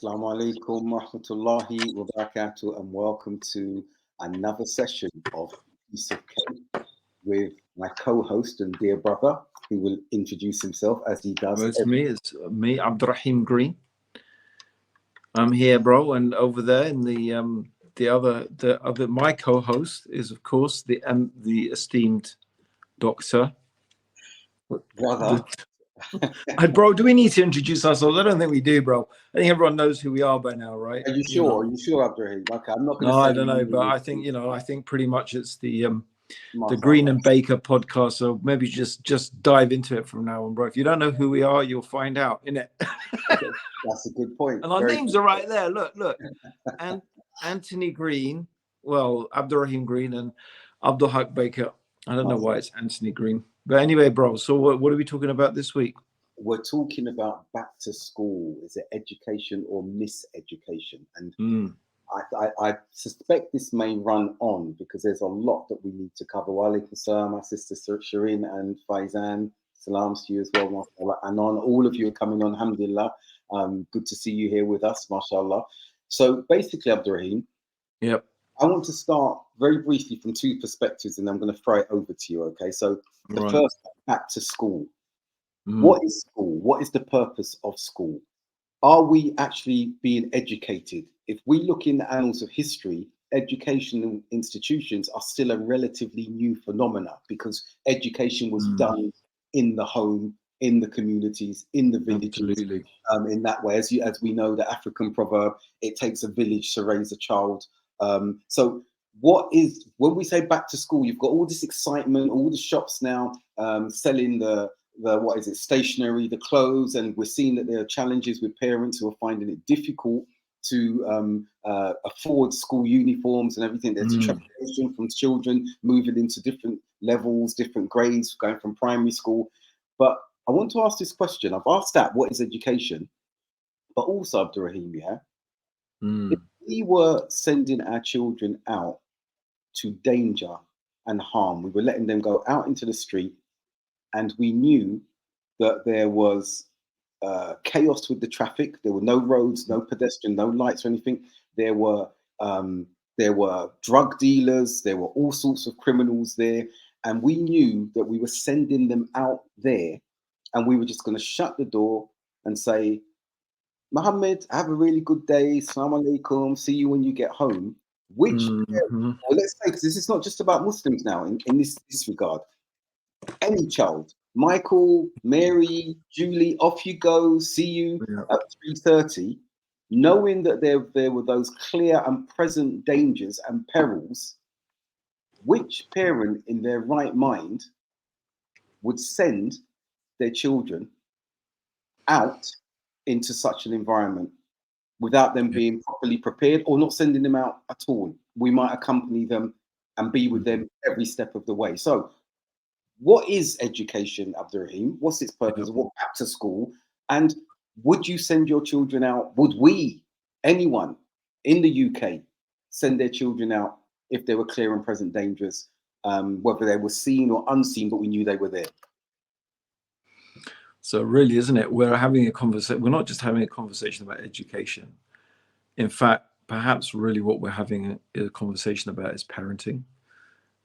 Assalamu alaikum rahmatullahi wa barakatuh, and welcome to another session of Piece of Cake with my co-host and dear brother, who will introduce himself as he does. Well, it's me, Abdurraheem Green. I'm here, bro, and over there in the other my co-host is, of course, the esteemed doctor. Brother. Bro, do we need to introduce ourselves? I don't think we do, bro. I think everyone knows who we are by now, right? Are you sure? Are you sure, Abdurraheem? Okay, I'm not going to No, say. I don't know, but I think I think pretty much it's the Mashallah. Green and Baker podcast. So maybe just dive into it from now on, bro. If you don't know who we are, you'll find out, innit? That's a good point. And our names are right there. Look. And Anthony Green, well, Abdurraheem Green and Abdul Haqq Baker. I don't know why it's Anthony Green. But anyway, bro, so what are we talking about this week? We're talking about back to school. Is it education or miseducation? And I suspect this may run on because there's a lot that we need to cover. Wa alaikum salam, my sister Shireen and Faizan. Salams to you as well, mashallah. And on all of you are coming on, alhamdulillah. Good to see you here with us, mashallah. So basically, Abdurraheem, yep. I want to start very briefly from two perspectives, and I'm going to throw it over to you, okay? So the first, back to school. What is school? What is the purpose of school? Are we actually being educated? If we look in the annals of history, educational institutions are still a relatively new phenomena because education was done in the home, in the communities, in the villages. In that way, as we know, the African proverb, it takes a village to raise a child. So what is, when we say back to school, you've got all this excitement, all the shops now selling the what is it, stationery, the clothes, and we're seeing that there are challenges with parents who are finding it difficult to afford school uniforms and everything. There's a transition from children moving into different levels, different grades, going from primary school. But I want to ask this question. I've asked that, what is education? But also, Abdurraheem, if we were sending our children out to danger and harm, we were letting them go out into the street, and we knew that there was chaos with the traffic. There were no roads, no pedestrian, no lights or anything. There were drug dealers. There were all sorts of criminals there. And we knew that we were sending them out there, and we were just going to shut the door and say, Mohammed, have a really good day. Assalamu alaikum. See you when you get home. Which, well, let's say, because this is not just about Muslims now in this regard. Any child, Michael, Mary, Julie, off you go. See you at 3:30, knowing that there were those clear and present dangers and perils. Which parent in their right mind would send their children out into such an environment without them being properly prepared, or not sending them out at all? We might accompany them and be with them every step of the way. So what is education, Abdurraheem? What's its purpose? What, back to school? And would you send your children out? Would we, anyone in the UK, send their children out if there were clear and present dangers, whether they were seen or unseen, but we knew they were there? So really, isn't it? We're having a conversation. We're not just having a conversation about education. In fact, perhaps really what we're having a conversation about is parenting.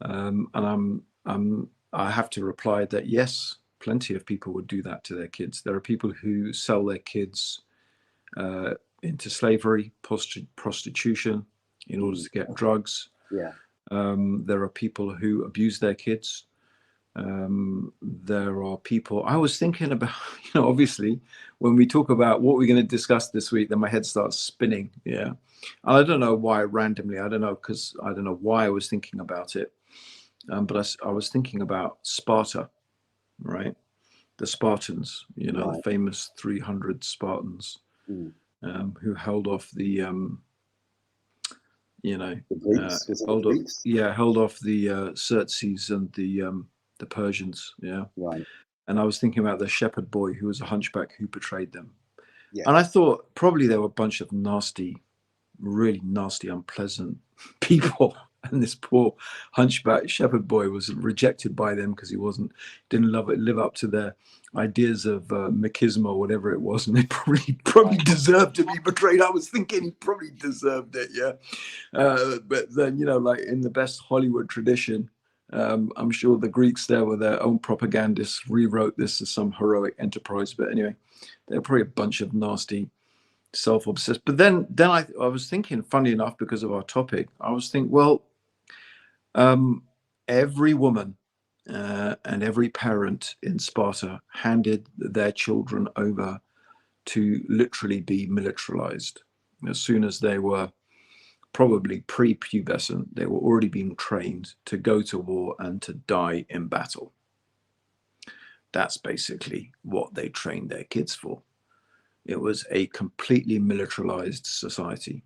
And I have to reply that yes, plenty of people would do that to their kids. There are people who sell their kids into slavery, prostitution, in order to get drugs. Yeah. There are people who abuse their kids. There are people, I was thinking about, obviously, when we talk about what we're going to discuss this week, then my head starts spinning. Yeah. I don't know why randomly. I don't know, because I don't know why I was thinking about it. But I was thinking about Sparta, right? The Spartans, the famous 300 Spartans who held off the, held off the Xerxes and the Persians, Right. And I was thinking about the shepherd boy who was a hunchback who betrayed them. Yes. And I thought probably there were a bunch of nasty, really nasty, unpleasant people And this poor hunchback shepherd boy was rejected by them because he didn't live up to their ideas of machismo or whatever it was, and they probably deserved to be betrayed. I was thinking he probably deserved it, yeah. But then, you know, like in the best Hollywood tradition, I'm sure the Greeks there were their own propagandists, rewrote this as some heroic enterprise. But anyway, they're probably a bunch of nasty, self-obsessed. But then I was thinking, funny enough, because of our topic, I was thinking, well, every woman and every parent in Sparta handed their children over to literally be militarized. As soon as they were probably pre-pubescent, they were already being trained to go to war and to die in battle. That's basically what they trained their kids for. It was a completely militarized society.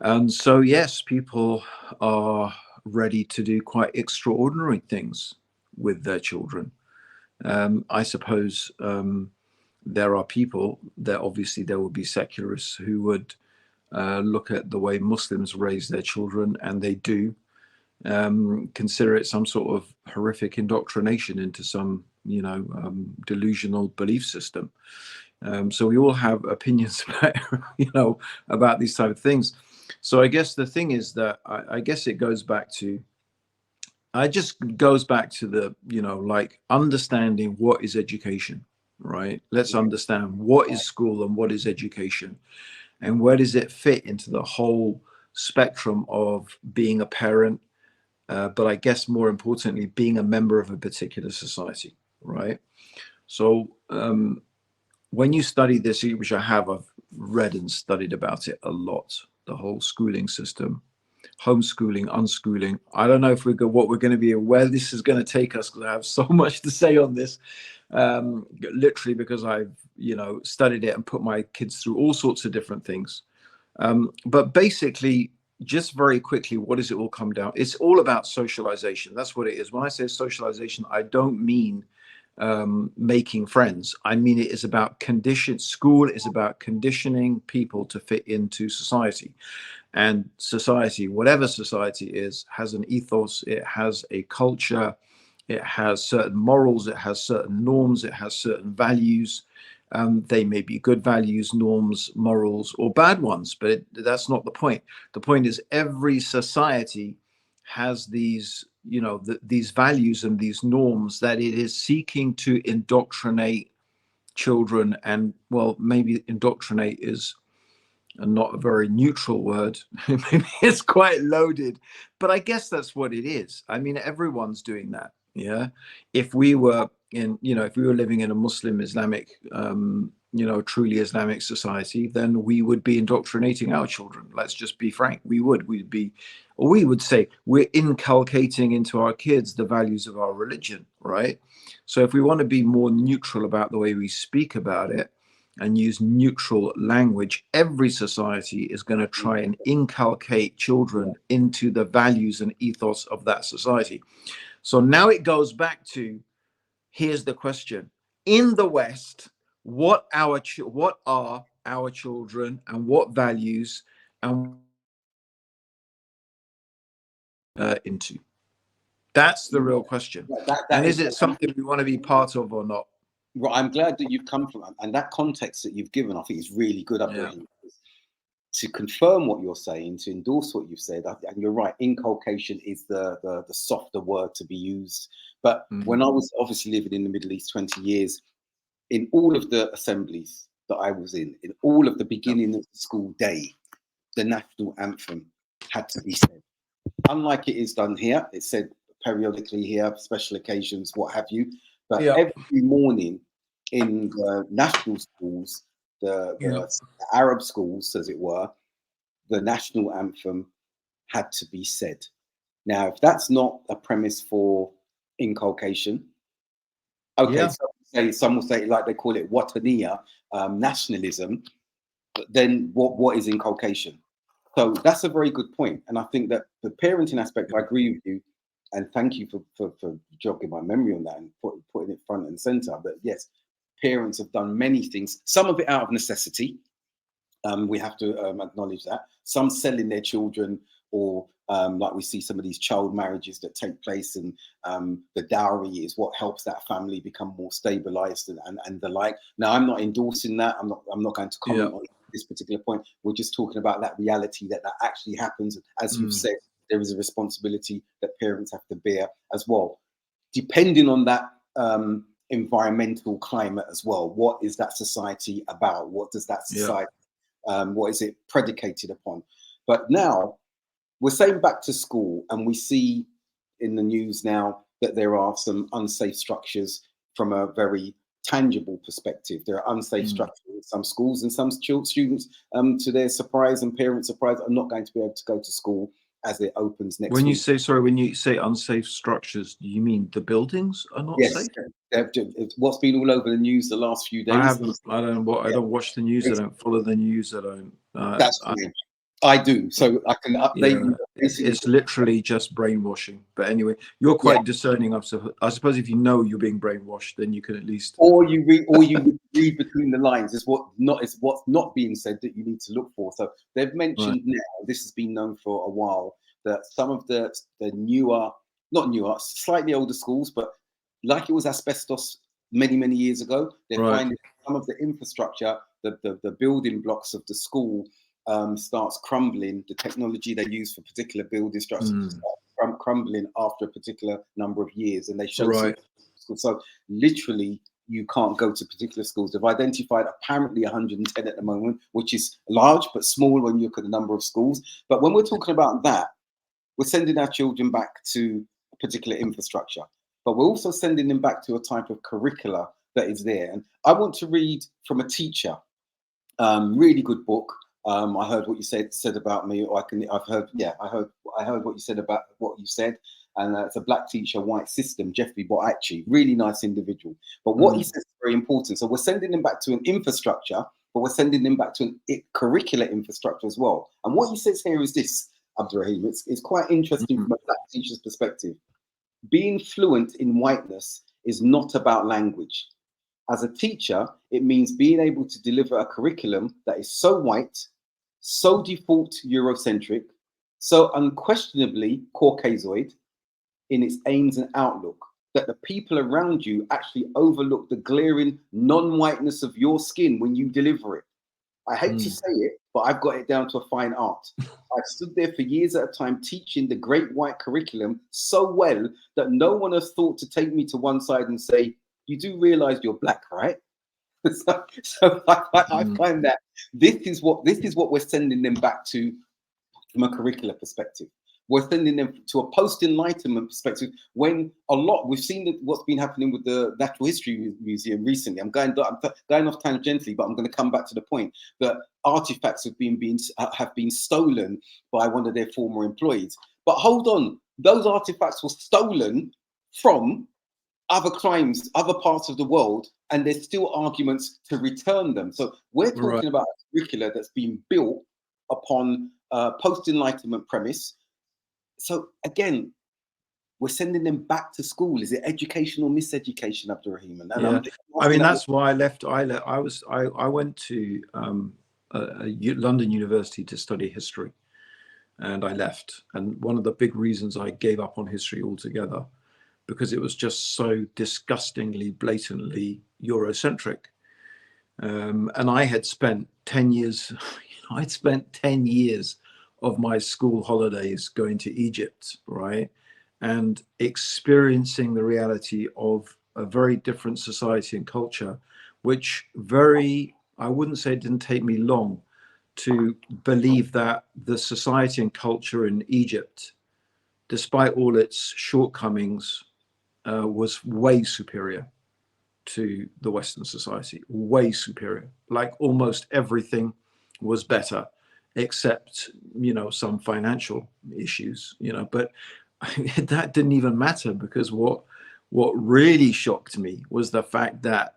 And so, yes, people are ready to do quite extraordinary things with their children. I suppose there are people, obviously there will be secularists who would look at the way Muslims raise their children, and they do consider it some sort of horrific indoctrination into some, you know, delusional belief system. So we all have opinions about, you know, about these type of things. So I guess the thing is that I guess it goes back to, the, you know, like understanding what is education, right? Let's understand what is school and what is education, and where does it fit into the whole spectrum of being a parent, but I guess more importantly, being a member of a particular society, right? So when you study this, which I've read and studied about it a lot, the whole schooling system, homeschooling, unschooling. I don't know if what we're going to be, where this is going to take us, because I have so much to say on this. Literally, because I've, you know, studied it and put my kids through all sorts of different things. But basically, just very quickly, what does it all come down? It's all about socialization. That's what it is. When I say socialization, I don't mean making friends. I mean, it is about school is about conditioning people to fit into society. And society, whatever society is, has an ethos, it has a culture, it has certain morals, it has certain norms, it has certain values. They may be good values, norms, morals, or bad ones, but that's not the point. The point is every society has these, you know, these values and these norms that it is seeking to indoctrinate children. And well, maybe indoctrinate is not a very neutral word. Maybe it's quite loaded, but I guess that's what it is. I mean, everyone's doing that. Yeah. If we were living in a Muslim Islamic, you know, truly Islamic society, then we would be indoctrinating our children. Let's just be frank. We would say we're inculcating into our kids the values of our religion, right? So if we want to be more neutral about the way we speak about it, and use neutral language, every society is going to try and inculcate children into the values and ethos of that society. So now it goes back to, here's the question. In the West, what are our children and what values and into? That's the real question. And is it something we want to be part of or not? Well, I'm glad that you've come from, and that context that you've given, I think is really good. To confirm what you're saying, to endorse what you've said, and you're right. Inculcation is the softer word to be used. But when I was obviously living in the Middle East 20 years, in all of the assemblies that I was in all of the beginning of the school day, the national anthem had to be said. Unlike it is done here, it's said periodically here, special occasions, what have you. But every morning in the national schools, the Arab schools, as it were, the national anthem had to be said. Now, if that's not a premise for inculcation, okay, some will say, like they call it wataniya, nationalism, but then what is inculcation? So that's a very good point. And I think that the parenting aspect, I agree with you. And thank you for jogging my memory on that and putting it front and center. But yes, parents have done many things, some of it out of necessity. We have to acknowledge that. Some selling their children or Like we see some of these child marriages that take place, and the dowry is what helps that family become more stabilized and the like. Now, I'm not endorsing that. I'm not going to comment on this particular point. We're just talking about that reality that actually happens. As you've said, there is a responsibility that parents have to bear as well, depending on that environmental climate as well. What is that society about? What does that society, what is it predicated upon? But now, we're saying back to school, and we see in the news now that there are some unsafe structures from a very tangible perspective. There are unsafe structures in some schools, and some students, to their surprise and parents' surprise, are not going to be able to go to school as it opens next week. When you say unsafe structures, do you mean the buildings are not safe? Yes. What's been all over the news the last few days. I don't watch the news. I don't follow the news. That's fine. I do, so I can update you. It's literally just brainwashing. But anyway, you're quite discerning. I suppose if you know you're being brainwashed, then you can at least. Or you read between the lines. It's what's not being said that you need to look for. So they've mentioned now. This has been known for a while, that some of the slightly older schools, but like it was asbestos many years ago, they're finding some of the infrastructure, the building blocks of the school starts crumbling. The technology they use for particular building structures starts crumbling after a particular number of years, and they show so literally you can't go to particular schools. They've identified apparently 110 at the moment, which is large but small when you look at the number of schools. But when we're talking about that, we're sending our children back to a particular infrastructure, but we're also sending them back to a type of curricula that is there. And I want to read from a teacher, really good book. I heard what you said about me, or I heard what you said about what you said, and it's a black teacher, white system, Jeffrey Boakye, really nice individual. But what he says is very important. So we're sending them back to an infrastructure, but we're sending them back to a curricular infrastructure as well. And what he says here is this, Abdurraheem, it's quite interesting from a black teacher's perspective. Being fluent in whiteness is not about language. As a teacher, it means being able to deliver a curriculum that is so white, so default Eurocentric, so unquestionably Caucasoid in its aims and outlook, that the people around you actually overlook the glaring non-whiteness of your skin when you deliver it. I hate to say it, but I've got it down to a fine art. I've stood there for years at a time teaching the great white curriculum so well that no one has thought to take me to one side and say, you do realize you're black, right? so I find that this is what we're sending them back to from a curricular perspective. We're sending them to a post-enlightenment perspective, when we've seen what's been happening with the Natural History Museum recently. I'm going off tangentially, but I'm going to come back to the point that artifacts have been stolen by one of their former employees. But hold on, those artifacts were stolen from other crimes, other parts of the world, and there's still arguments to return them. So we're talking about a curricula that's been built upon post-enlightenment premise. So again, we're sending them back to school. Is it education or miseducation, Abdurraheem? I mean, that's why I left. I went to London University to study history, and I left. And one of the big reasons I gave up on history altogether, because it was just so disgustingly, blatantly Eurocentric. And I had spent 10 years, I'd spent 10 years of my school holidays going to Egypt, right? And experiencing the reality of a very different society and culture, which I wouldn't say it didn't take me long to believe that the society and culture in Egypt, despite all its shortcomings, was way superior to the Western society, way superior. Like almost everything was better, except, some financial issues, but that didn't even matter, because what really shocked me was the fact that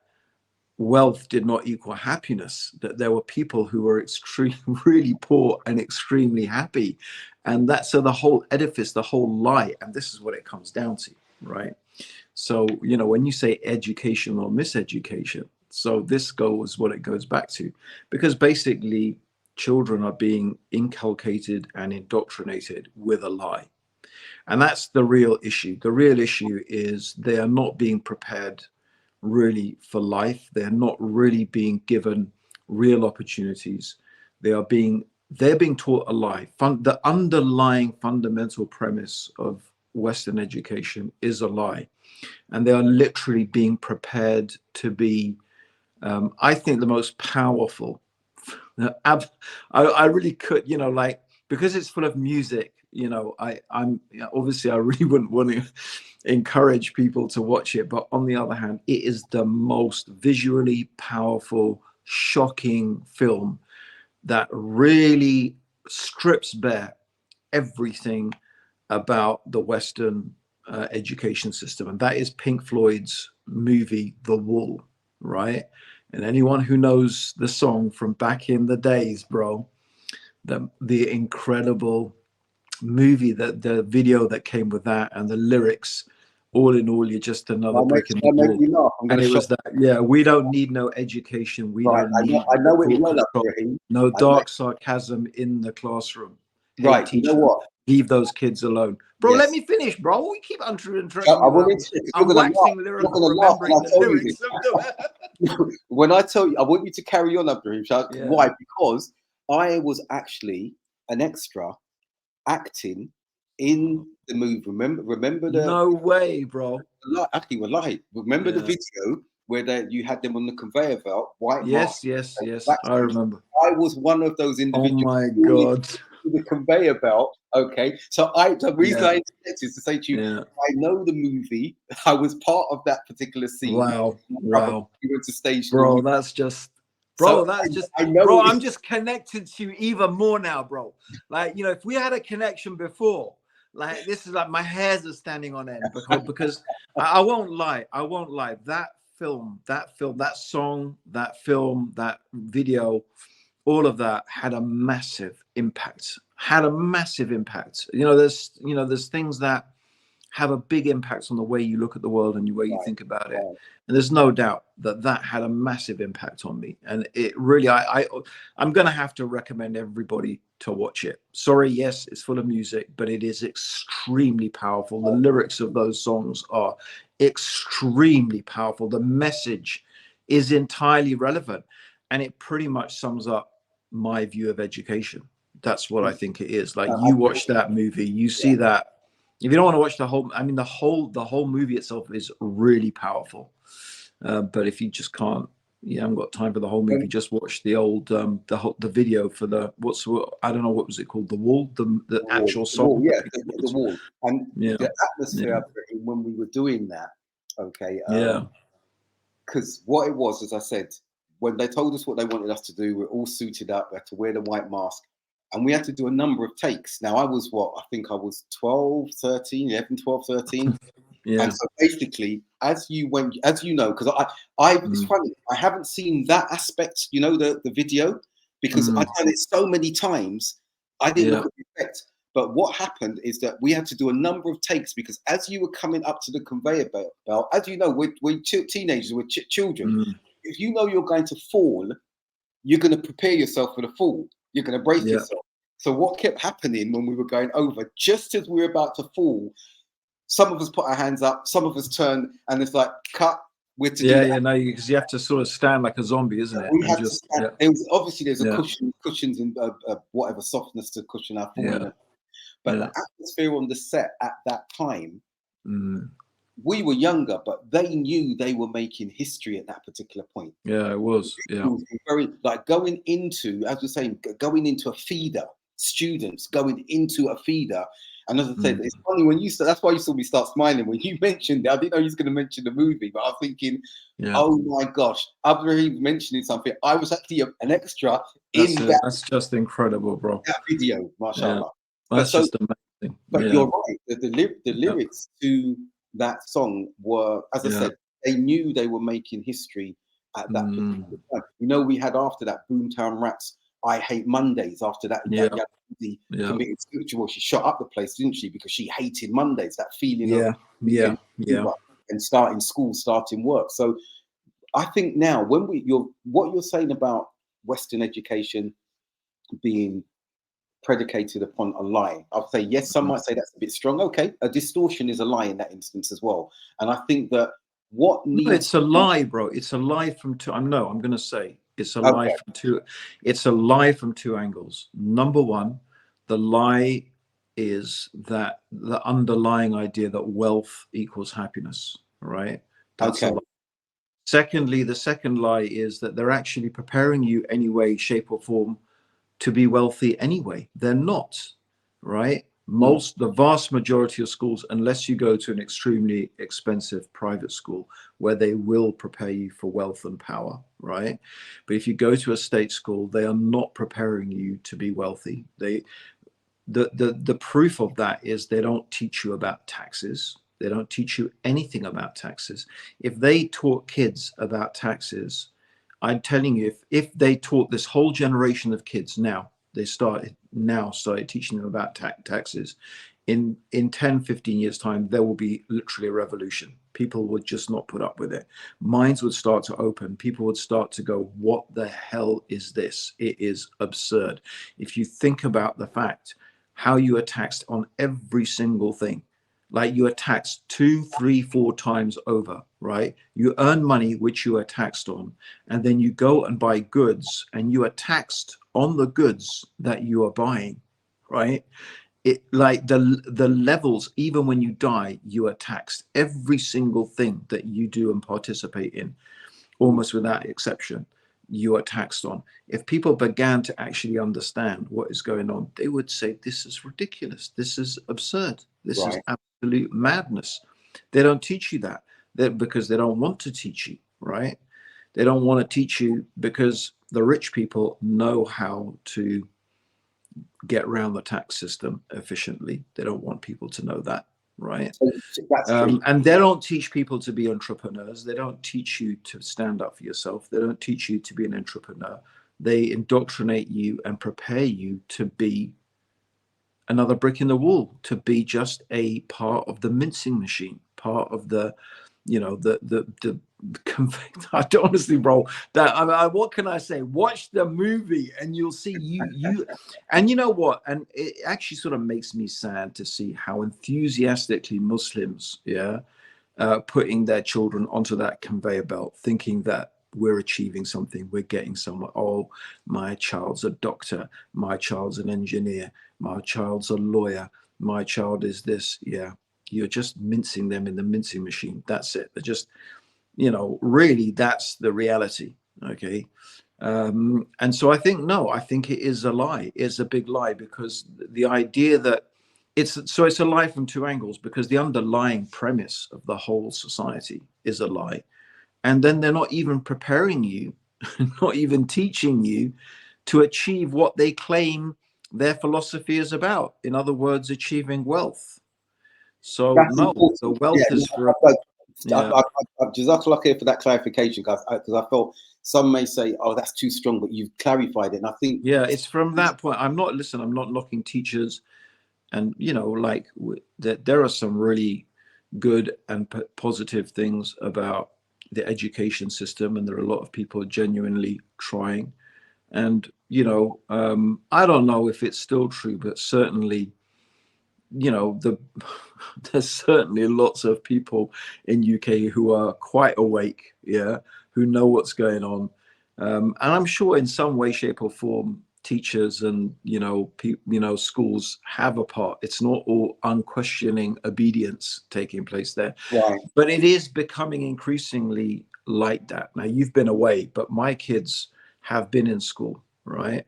wealth did not equal happiness, that there were people who were really poor and extremely happy. And that's the whole edifice, the whole lie. And this is what it comes down to, right? So, when you say education or miseducation, so this goes what it goes back to, because basically children are being inculcated and indoctrinated with a lie. And that's the real issue. The real issue is they are not being prepared really for life. They're not really being given real opportunities. They're being taught a lie. The underlying fundamental premise of Western education is a lie. And they are literally being prepared to be, I think, the most powerful. I really could, like, because it's full of music, I'm obviously, I really wouldn't want to encourage people to watch it. But on the other hand, it is the most visually powerful, shocking film that really strips bare everything about the Western education system. And that is Pink Floyd's movie, The Wall, right? And anyone who knows the song from back in the days, bro, the incredible movie, that the video that came with that, and the lyrics, all in all, you're just another brick in the wall. And it was that, yeah, we don't need no education. We don't need no dark sarcasm in the classroom. Hey, right, you know what? Leave those kids alone. Bro, let me finish, bro. We keep interrupting. I'm waxing lyrical, remembering the lyrics. When I tell you, I want you to carry on, Abdurraheem. Yeah. Why? Because I was actually an extra acting in the movie. Remember the... No way, bro. Actually, we're live. Remember the video where you had them on the conveyor belt? Yes. I remember. I was one of those individuals. Oh my God. The conveyor belt. Okay, so the reason I interject is to say to you, I know the movie. I was part of that particular scene. Wow. You went to stage, bro. That's just, bro. So that's just, I know, bro. I'm just connected to you even more now, bro. Like, if we had a connection before, like, this is like my hairs are standing on end because I won't lie. That film, that song, that film, that video, all of that had a massive impact. There's things that have a big impact on the way you look at the world and the way you think about it. And there's no doubt that had a massive impact on me. And it really, I'm going to have to recommend everybody to watch it. Sorry, yes, it's full of music, but it is extremely powerful. The lyrics of those songs are extremely powerful. The message is entirely relevant. And it pretty much sums up my view of education. That's what I think it is. Like, you watch that movie, you see that. If you don't want to watch the whole, I mean, the whole movie itself is really powerful. But if you just can't, you haven't got time for the whole movie, just watch the old, the video for I don't know, what was it called? The Wall, the actual song. The Wall. And the atmosphere when we were doing that, because what it was, as I said, when they told us what they wanted us to do, we're all suited up, we had to wear the white mask, and we had to do a number of takes. Now, I was I think I was 11, 12, 13. And so basically, as you know, because it's funny, I haven't seen that aspect, the video, because I've done it so many times, I didn't look at the effect. But what happened is that we had to do a number of takes, because as you were coming up to the conveyor belt, as you know, we're teenagers, we're children. If you know you're going to fall, you're going to prepare yourself for the fall. You're going to brace yourself. So what kept happening when we were going over, just as we were about to fall, some of us put our hands up, some of us turned, and it's like, cut. Because you have to sort of stand like a zombie, isn't it? We had to stand. There's a cushions and whatever softness to cushion our fall. But the atmosphere on the set at that time, we were younger, but they knew they were making history at that particular point. Yeah, it was. It was very, like, going into, as we're saying, going into a feeder, students going into a feeder. And as I said, it's funny when you start, that's why you saw me start smiling when you mentioned it. I didn't know you was going to mention the movie, but I was thinking, oh my gosh, Abdurraheem mentioning something. I was actually an extra in that. That's just incredible, bro. That video, mashallah. That's just amazing. But you're right. The lyrics to that song were, as I said, they knew they were making history at that particular time. We had after that Boomtown Rats, I Hate Mondays. After that, committed spiritual. She shot up the place, didn't she? Because she hated Mondays. That feeling of and starting school, starting work. So I think now, when what you're saying about Western education, being predicated upon a lie. I'll say, yes, some might say that's a bit strong. Okay, a distortion is a lie in that instance as well. And I think that what needs... No, it's a lie, bro. It's a lie from two. I'm going to say it's a lie from two. It's a lie from two angles. Number one, the lie is that the underlying idea that wealth equals happiness, right? That's a lie. Secondly, the second lie is that they're actually preparing you any way, shape or form to be wealthy anyway. They're not, right? The vast majority of schools, unless you go to an extremely expensive private school where they will prepare you for wealth and power, right? But if you go to a state school, they are not preparing you to be wealthy. The proof of that is they don't teach you about taxes. They don't teach you anything about taxes. If they taught kids about taxes, I'm telling you, if they taught this whole generation of kids now, started teaching them about taxes, in 10, 15 years time, there will be literally a revolution. People would just not put up with it. Minds would start to open. People would start to go, what the hell is this? It is absurd. If you think about the fact how you are taxed on every single thing, like you are taxed 2, 3, 4 times over, right? You earn money, which you are taxed on, and then you go and buy goods and you are taxed on the goods that you are buying, right? It like the levels, even when you die, you are taxed. Every single thing that you do and participate in, almost without exception, you are taxed on. If people began to actually understand what is going on, they would say, this is ridiculous. This is absurd. This is absolute madness. They don't teach you that because they don't want to teach you, right? They don't want to teach you because the rich people know how to get around the tax system efficiently. They don't want people to know that, right? And they don't teach people to be entrepreneurs. They don't teach you to stand up for yourself. They don't teach you to be an entrepreneur. They indoctrinate you and prepare you to be another brick in the wall, to be just a part of the mincing machine, part of the, you know, the I don't honestly, bro, that what can I say? Watch the movie and you'll see you and you know what? And it actually sort of makes me sad to see how enthusiastically Muslims, putting their children onto that conveyor belt, thinking that we're achieving something, we're getting somewhere. Oh, my child's a doctor, my child's an engineer, my child's a lawyer, my child is this. Yeah, you're just mincing them in the mincing machine. That's it. They're just, you know, really, that's the reality. Okay. And so I think it is a lie. It's a big lie, because the idea that it's a lie from two angles, because the underlying premise of the whole society is a lie. And then they're not even preparing you, not even teaching you to achieve what they claim their philosophy is about. In other words, achieving wealth. So the wealth is for... Jazakallah khair for that clarification, because I felt some may say, oh, that's too strong, but you've clarified it. And I think... Yeah, it's from that point. I'm not knocking teachers. And, you know, like there are some really good and positive things about the education system, and there are a lot of people genuinely trying. And, you know, I don't know if it's still true, but certainly, you know, there's certainly lots of people in UK who are quite awake, who know what's going on. And I'm sure in some way, shape or form, teachers and, schools have a part. It's not all unquestioning obedience taking place there. Right. But it is becoming increasingly like that. Now, you've been away, but my kids have been in school, right?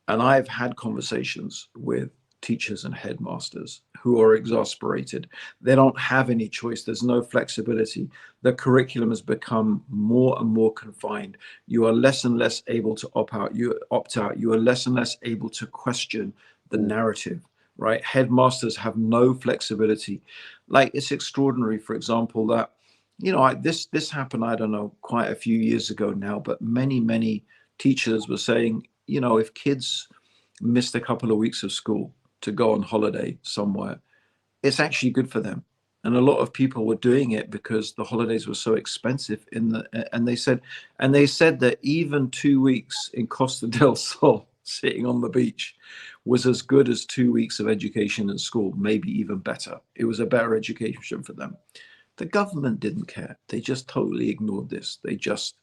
And I've had conversations with teachers and headmasters who are exasperated. They don't have any choice. There's no flexibility. The curriculum has become more and more confined. You are less and less able to opt out. You are less and less able to question the narrative, right? Headmasters have no flexibility. Like, it's extraordinary, for example, that, this happened, I don't know, quite a few years ago now, but many teachers were saying, if kids missed a couple of weeks of school to go on holiday somewhere, it's actually good for them. And a lot of people were doing it because the holidays were so expensive and they said that even 2 weeks in Costa del Sol sitting on the beach was as good as 2 weeks of education in school, maybe even better. It was a better education for them. The government didn't care. They just totally ignored this. They just,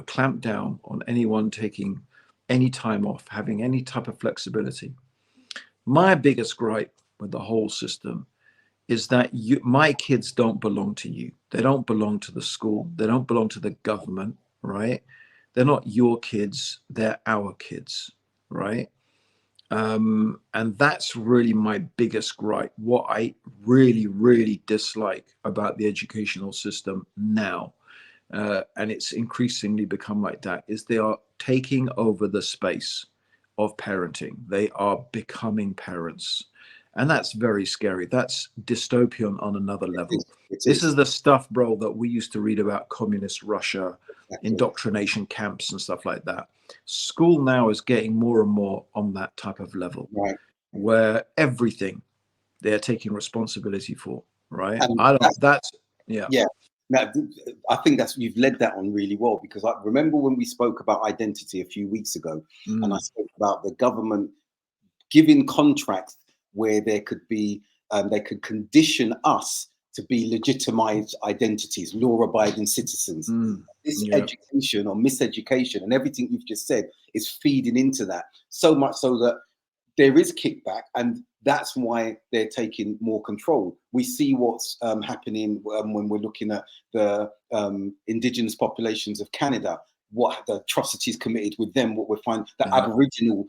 clamped down on anyone taking any time off, having any type of flexibility. My biggest gripe with the whole system is that my kids don't belong to you. They don't belong to the school. They don't belong to the government, right? They're not your kids. They're our kids, right? And that's really my biggest gripe. What I really, really dislike about the educational system now, and it's increasingly become like that, is they are taking over the space of parenting. They are becoming parents. And that's very scary. That's dystopian on another level. This is the stuff, bro, that we used to read about communist Russia, indoctrination camps and stuff like that. School now is getting more and more on that type of level, right, where everything they're taking responsibility for, right? and Yeah. Now, I think you've led that on really well, because I remember when we spoke about identity a few weeks ago, and I spoke about the government giving contracts where there could be, they could condition us to be legitimized identities, law-abiding citizens. This education or miseducation and everything you've just said is feeding into that, so much so that there is kickback, and that's why they're taking more control. We see what's happening when we're looking at the indigenous populations of Canada, what the atrocities committed with them, what we find, the Aboriginal,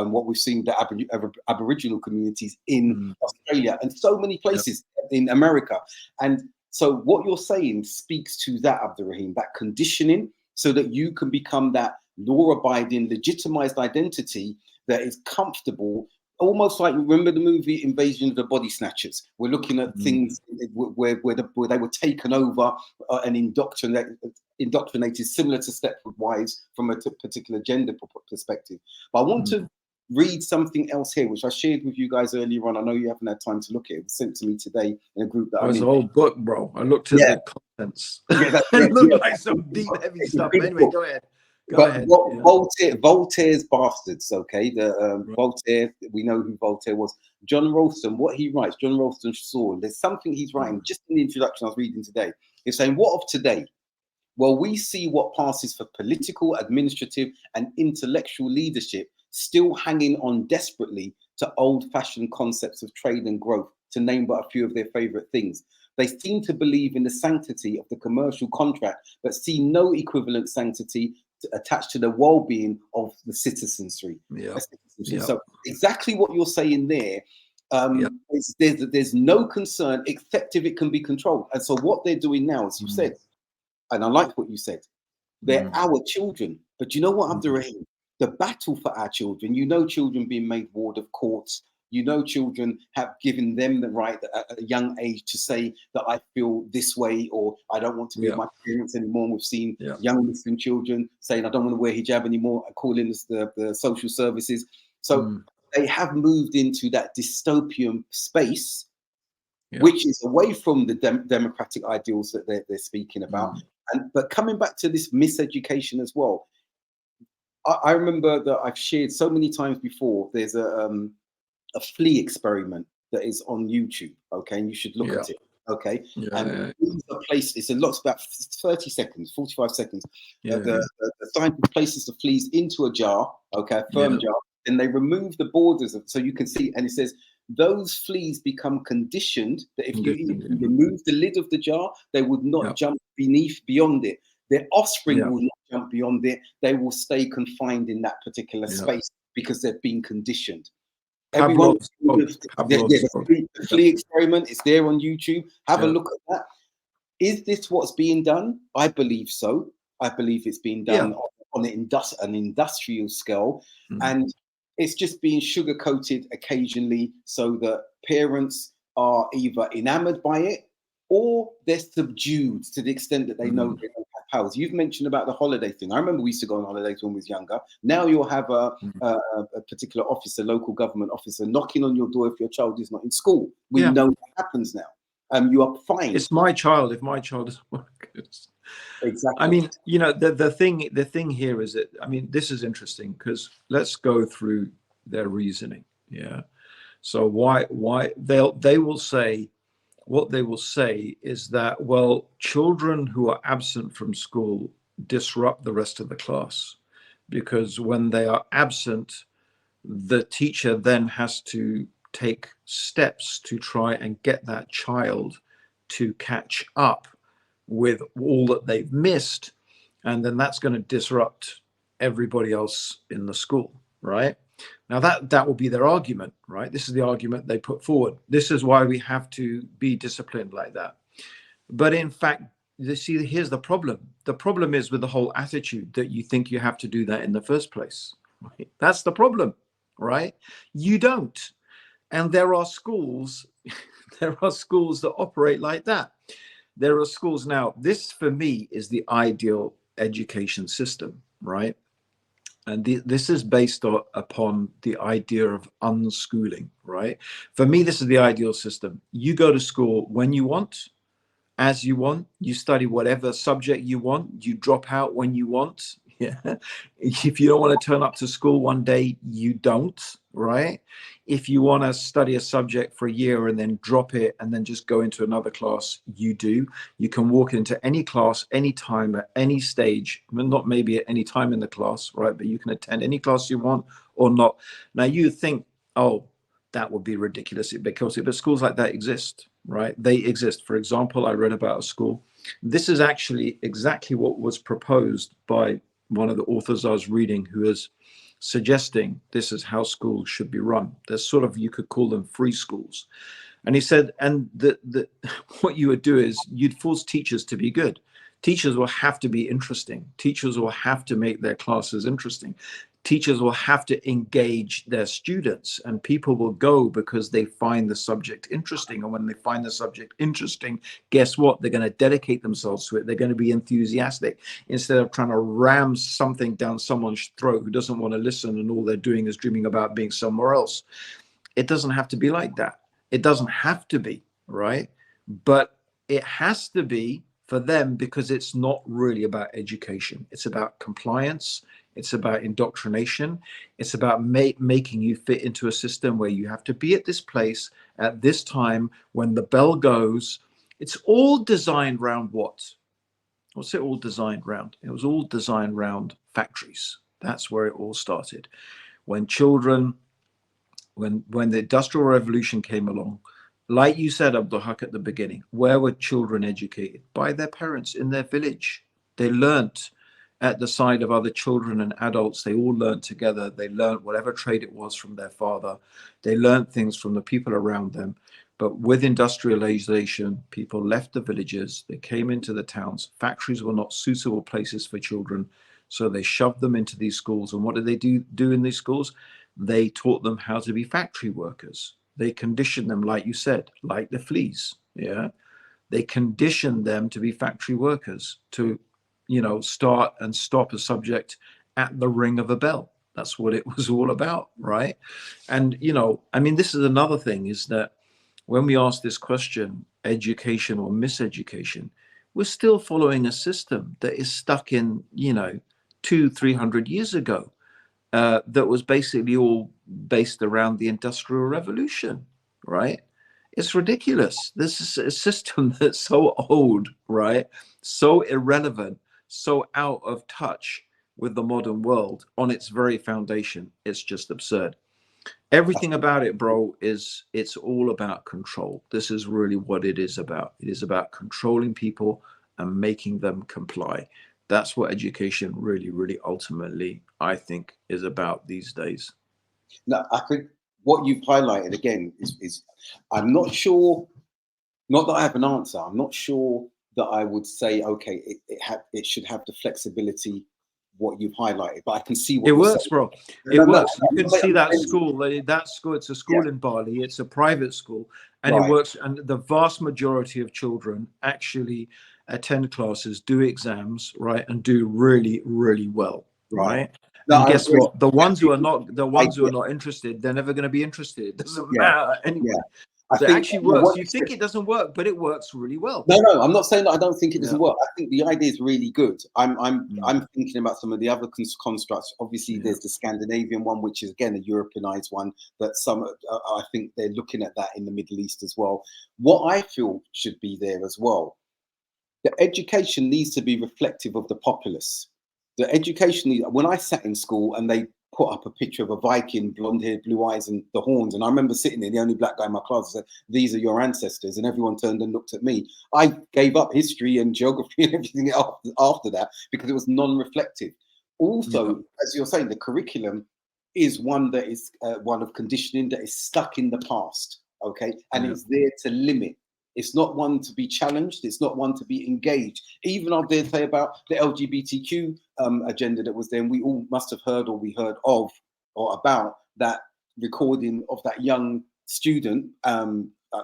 what we've seen, the Aboriginal communities in Australia and so many places in America. And so what you're saying speaks to that, Abdurraheem, that conditioning, so that you can become that law-abiding, legitimized identity that is comfortable, almost like, remember the movie Invasion of the Body Snatchers? We're looking at things where they were taken over and indoctrinated, similar to Stepford Wives from a particular gender perspective. But I want to read something else here, which I shared with you guys earlier on. I know you haven't had time to look at it. It was sent to me today in a group that I'm in. It was a whole book, bro. I looked at the contents. It looked like some deep, heavy stuff. Anyway, go ahead. Voltaire's bastards, okay? Voltaire, we know who Voltaire was. John Ralston, what he writes, John Ralston saw, there's something he's writing just in the introduction I was reading today. He's saying, what of today? Well, we see what passes for political, administrative, and intellectual leadership still hanging on desperately to old-fashioned concepts of trade and growth, to name but a few of their favorite things. They seem to believe in the sanctity of the commercial contract, but see no equivalent sanctity attached to the well-being of the citizenry. So exactly what you're saying there, there's no concern except if it can be controlled. And so what they're doing now, as you said, and I like what you said, they're our children. But you know what, Abdurraheem? The battle for our children, children being made ward of courts, children have given them the right at a young age to say that I feel this way, or I don't want to be with my parents anymore. And we've seen young Muslim children saying, I don't want to wear hijab anymore, and calling us the social services. So they have moved into that dystopian space, which is away from the democratic ideals that they're speaking about. But coming back to this miseducation as well, I remember that I've shared so many times before, there's a flea experiment that is on YouTube, okay, and you should look at it, okay. It's a lot, about 30 seconds, 45 seconds. The scientist places the fleas into a jar, okay, a firm jar, and they remove the borders so you can see, and it says those fleas become conditioned that if you remove the lid of the jar, they would not jump beyond it. Their offspring will not jump beyond it. They will stay confined in that particular space because they've been conditioned. Everyone, the flea experiment is there on YouTube. Have a look at that. Is this what's being done? I believe so. I believe it's being done on an industrial scale, and it's just being sugar-coated occasionally so that parents are either enamored by it or they're subdued to the extent that they know they don't have powers. You've mentioned about the holiday thing. I remember we used to go on holidays when we was younger. Now you'll have a particular officer, local government officer, knocking on your door if your child is not in school. We know that happens now. You are fine. It's my child. If my child doesn't work, Exactly. I mean, you know, the thing here is that, I mean, this is interesting because let's go through their reasoning. Yeah. So why they will say, what they will say is that, well, children who are absent from school disrupt the rest of the class, because when they are absent, the teacher then has to take steps to try and get that child to catch up with all that they've missed. And then that's going to disrupt everybody else in the school, right? Now that will be their argument, right? This is the argument they put forward. This is why we have to be disciplined like that. But in fact, you see, here's the problem. The problem is with the whole attitude that you think you have to do that in the first place. Right? That's the problem, right? You don't. And there are schools, there are schools that operate like that. There are schools now. This, for me, is the ideal education system, right? And this is based upon the idea of unschooling, right? For me, this is the ideal system. You go to school when you want, as you want, you study whatever subject you want, you drop out when you want. Yeah. If you don't want to turn up to school one day, you don't, right? If you want to study a subject for a year and then drop it and then just go into another class, you do. You can walk into any class, anytime, at any stage, not maybe at any time in the class, right? But you can attend any class you want or not. Now you think, oh, that would be ridiculous because but schools like that exist, right? They exist. For example, I read about a school. This is actually exactly what was proposed by one of the authors I was reading, who is suggesting this is how schools should be run. There's sort of, you could call them free schools. And he said, and what you would do is you'd force teachers to be good. Teachers will have to be interesting. Teachers will have to make their classes interesting. Teachers will have to engage their students, and people will go because they find the subject interesting. And when they find the subject interesting, guess what? They're going to dedicate themselves to it. They're going to be enthusiastic instead of trying to ram something down someone's throat who doesn't want to listen and all they're doing is dreaming about being somewhere else. It doesn't have to be like that. It doesn't have to be, right? But it has to be for them because it's not really about education. It's about compliance. It's about indoctrination. It's about making you fit into a system where you have to be at this place at this time when the bell goes. It's all designed around what? What's it all designed around? It was all designed around factories. That's where it all started. When children, when the Industrial Revolution came along, like you said, Abdul Haqq, at the beginning, where were children educated? By their parents in their village. They learnt at the side of other children and adults. They all learned together. They learned whatever trade it was from their father. They learned things from the people around them. But with industrialization, people left the villages. They came into the towns. Factories were not suitable places for children. So they shoved them into these schools. And what did they do in these schools? They taught them how to be factory workers. They conditioned them, like you said, like the fleas. Yeah. They conditioned them to be factory workers, to start and stop a subject at the ring of a bell. That's what it was all about, right? And, I mean, this is another thing, is that when we ask this question, education or miseducation, we're still following a system that is stuck in, 200-300 years ago, that was basically all based around the Industrial Revolution, right? It's ridiculous. This is a system that's so old, right? So irrelevant, so out of touch with the modern world on its very foundation. It's just absurd. Everything about it, bro, it's all about control. This is really what it is about. It is about controlling people and making them comply. That's what education really, really ultimately, I think, is about these days. No, I think what you've highlighted again is I'm not sure, not that I have an answer. I'm not sure that I would say, okay, it should have the flexibility what you've highlighted, but I can see what it you're works, saying. bro. It works. You can see that school. It's a school in Bali. It's a private school, and it works. And the vast majority of children actually attend classes, do exams, right, and do really, really well, right? And guess what? The ones who are not interested, they're never going to be interested. It doesn't matter anyway. I That think actually works. You think it doesn't work, but it works really well. No, I'm not saying that I don't think it doesn't work. I think the idea is really good. I'm thinking about some of the other constructs. Obviously, there's the Scandinavian one, which is again a Europeanized one. That some I think they're looking at that in the Middle East as well. What I feel should be there as well. The education needs to be reflective of the populace. The education, when I sat in school and they put up a picture of a Viking, blonde hair, blue eyes, and the horns, and I remember sitting there, the only black guy in my class, said, "These are your ancestors," and everyone turned and looked at me. I gave up history and geography and everything after that because it was non-reflective. Also, as you're saying, the curriculum is one that is one of conditioning that is stuck in the past, okay, and it's there to limit. It's not one to be challenged. It's not one to be engaged. Even I dare say about the LGBTQ agenda that was there, and we all must have heard, or we heard of, or about that recording of that young student, I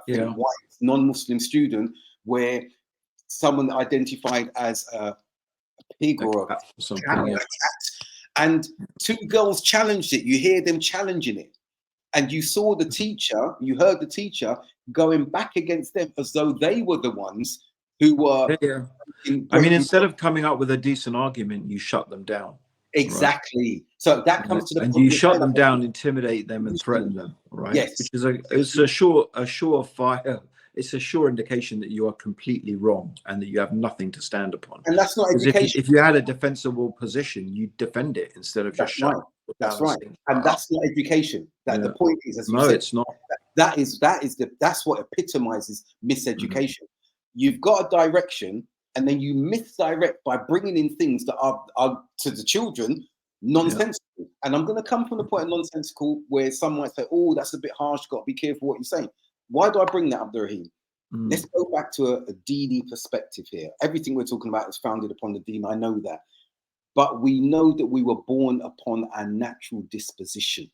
think white non-Muslim student, where someone identified as a pig or a something, and two girls challenged it. You hear them challenging it. And you saw the teacher, you heard the teacher going back against them as though they were the ones who were. I mean, instead of coming up with a decent argument, you shut them down. Exactly. Right? So that comes to the point. And you shut them down, intimidate them, and threaten them. Right. Yes. Which is it's a surefire. It's a sure indication that you are completely wrong and that you have nothing to stand upon. And that's not education. If you had a defensible position, you defend it instead of just shutting. That's right, and that's not education. The point is, as you said, it's not. That's what epitomizes miseducation. You've got a direction, and then you misdirect by bringing in things that are to the children nonsensical. And I'm going to come from the point of nonsensical where some might say, "Oh, that's a bit harsh. Got to be careful what you're saying." Why do I bring that up, Abdurraheem? Let's go back to a dini perspective here. Everything we're talking about is founded upon the deen. I know that. But we know that we were born upon our natural disposition.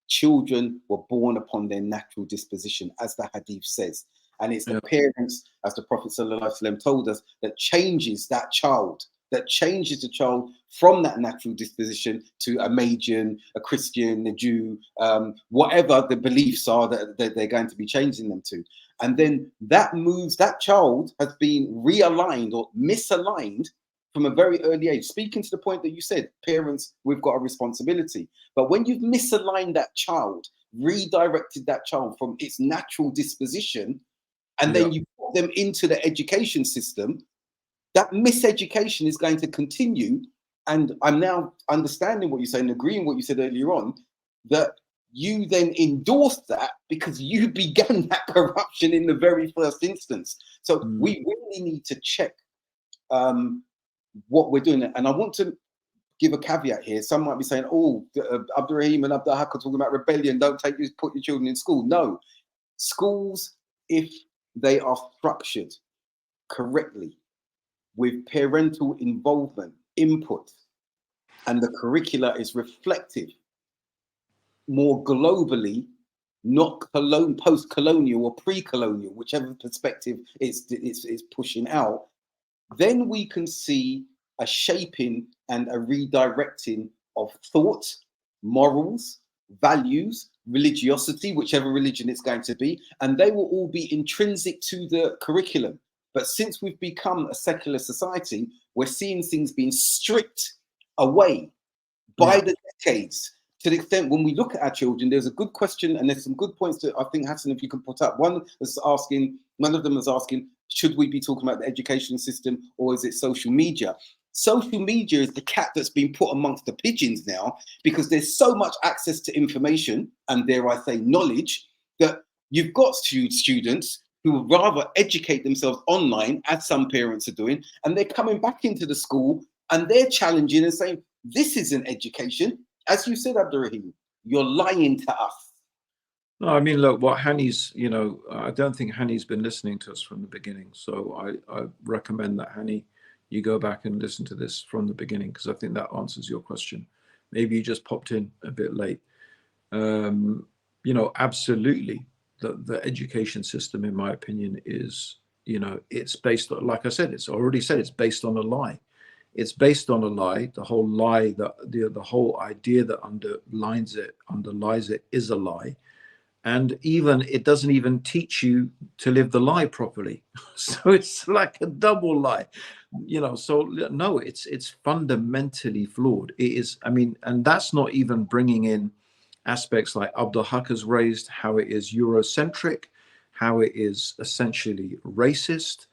Children were born upon their natural disposition, as the hadith says. And it's the parents, as the Prophet ﷺ told us, that changes that child, that changes the child from that natural disposition to a Magian, a Christian, a Jew, whatever the beliefs are that they're going to be changing them to. And then that child has been realigned or misaligned from a very early age. Speaking to the point that you said, parents, we've got a responsibility. But when you've misaligned that child, redirected that child from its natural disposition, and then you put them into the education system, that miseducation is going to continue. And I'm now understanding what you're saying, agreeing what you said earlier on, that you then endorsed that because you began that corruption in the very first instance. So we really need to check what we're doing. And I want to give a caveat here. Some might be saying, "Oh, Abdurraheem and Abdul Haqq are talking about rebellion. Don't put your children in school." No, schools, if they are structured correctly with parental involvement, input, and the curricula is reflective more globally, not post-colonial or pre-colonial, whichever perspective it's pushing out, then we can see a shaping and a redirecting of thought, morals, values, religiosity, whichever religion it's going to be, and they will all be intrinsic to the curriculum. But since we've become a secular society, we're seeing things being stripped away by the decades, to the extent when we look at our children, there's a good question and there's some good points that I think, Hassan, if you can put up. One of them is asking, should we be talking about the education system or is it social media? Social media is the cat that's been put amongst the pigeons now, because there's so much access to information and, dare I say, knowledge, that you've got students who would rather educate themselves online, as some parents are doing, and they're coming back into the school and they're challenging and saying, this isn't education. As you said, Abdurraheem, you're lying to us. No, I mean, look, what Hani's, I don't think Hani's been listening to us from the beginning. So I recommend that, Hani, you go back and listen to this from the beginning, because I think that answers your question. Maybe you just popped in a bit late. Absolutely, the education system, in my opinion, is, it's based on, like I said, it's already said, it's based on a lie. It's based on a lie. The whole lie, the whole idea that underlies it is a lie. And even it doesn't even teach you to live the lie properly. So it's like a double lie, so no, it's fundamentally flawed. It is, I mean, and that's not even bringing in aspects like Abdul Haqq has raised, how it is Eurocentric, how it is essentially racist.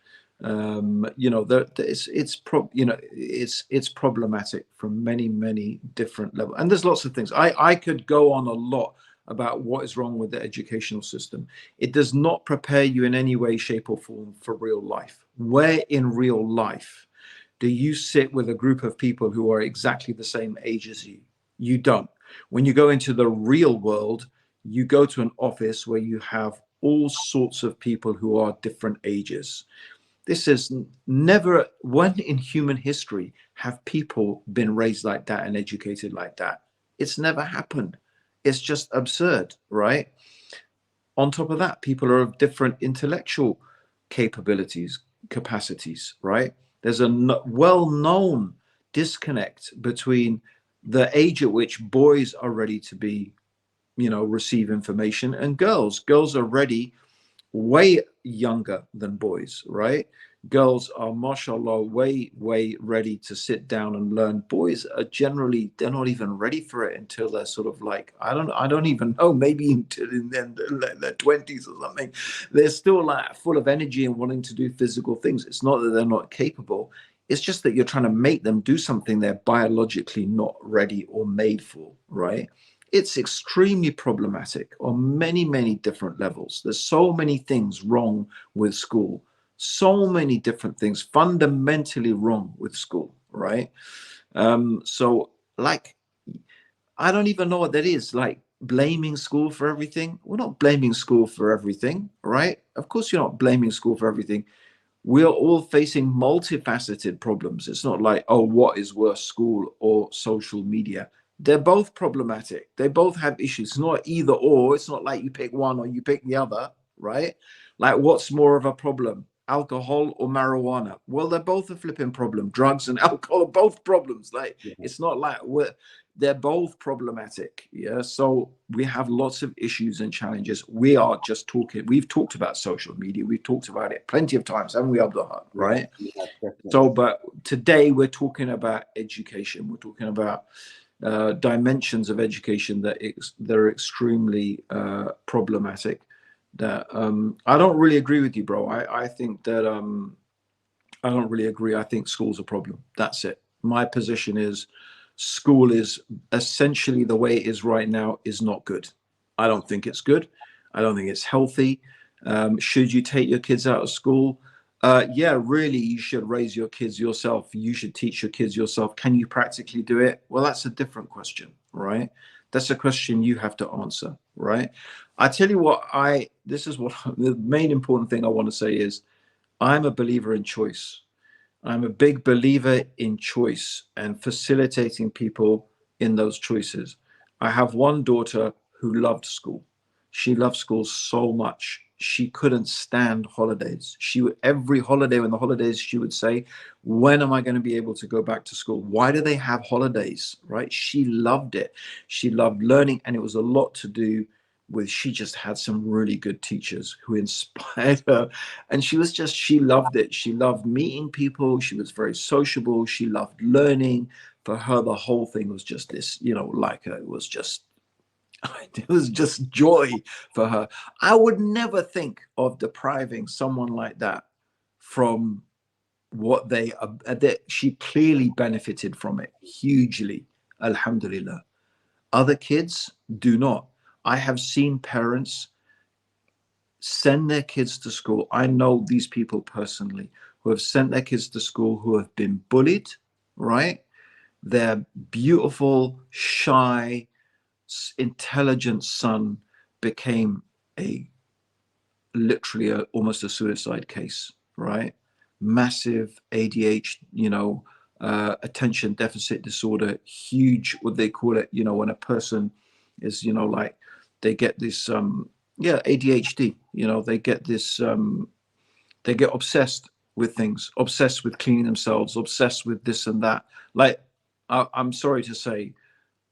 It's problematic from many different levels, and there's lots of things. I could go on a lot about what is wrong with the educational system. It does not prepare you in any way, shape, or form for real life. Where in real life do you sit with a group of people who are exactly the same age as you? You don't. When you go into the real world, you go to an office where you have all sorts of people who are different ages. This is never, when in human history have people been raised like that and educated like that? It's never happened. It's just absurd, right? On top of that, people are of different intellectual capacities, right? There's a well-known disconnect between the age at which boys are ready to be, receive information, and girls. Girls are ready way younger than boys, right? Girls are, mashallah, way ready to sit down and learn. Boys are generally, they're not even ready for it until they're sort of like, I don't even know, maybe until in their 20s or something. They're still like full of energy and wanting to do physical things. It's not that they're not capable. It's just that you're trying to make them do something they're biologically not ready or made for, right? It's extremely problematic on many different levels. There's so many things wrong with school, so many different things fundamentally wrong with school, right? So like, I don't even know what that is, like blaming school for everything. We're not blaming school for everything, right? Of course you're not blaming school for everything. We are all facing multifaceted problems. It's not like, oh, what is worse, school or social media? They're both problematic. They both have issues. It's not either or. It's not like you pick one or you pick the other, right? Like, what's more of a problem, alcohol or marijuana? Well, they're both a flipping problem. Drugs and alcohol are both problems. Like, it's not like they're both problematic. Yeah. So we have lots of issues and challenges. We are just talking. We've talked about social media. We've talked about it plenty of times, haven't we, Abdul Haqq? Right. So, but today we're talking about education. We're talking about dimensions of education that are extremely problematic. That I don't really agree with you, bro. I think that I don't really agree. I think school's a problem. That's it. My position is school is essentially the way it is right now is not good. I don't think it's good. I don't think it's healthy. Should you take your kids out of school? Yeah, really, you should raise your kids yourself. You should teach your kids yourself. Can you practically do it? Well, that's a different question, right? That's a question you have to answer, right? I tell you what, this is what the main important thing I want to say is I'm a believer in choice. I'm a big believer in choice and facilitating people in those choices. I have one daughter who loved school. She loved school so much. She couldn't stand holidays. Every holiday, when the holidays, she would say, when am I going to be able to go back to school? Why do they have holidays? Right? She loved it. She loved learning. And it was a lot to do with, she just had some really good teachers who inspired her, and she loved it. She loved meeting people. She was very sociable. She loved learning. For her, the whole thing was just this, it was just it was just joy for her. I would never think of depriving someone like that from what that she clearly benefited from it hugely, alhamdulillah. Other kids do not. I have seen parents send their kids to school. I know these people personally who have sent their kids to school who have been bullied, right? Their beautiful, shy, intelligent son became literally almost a suicide case, right? Massive ADHD, attention deficit disorder, huge, what they call it, when a person is, like they get this, ADHD, they get this, they get obsessed with things, obsessed with cleaning themselves, obsessed with this and that. Like, I'm sorry to say,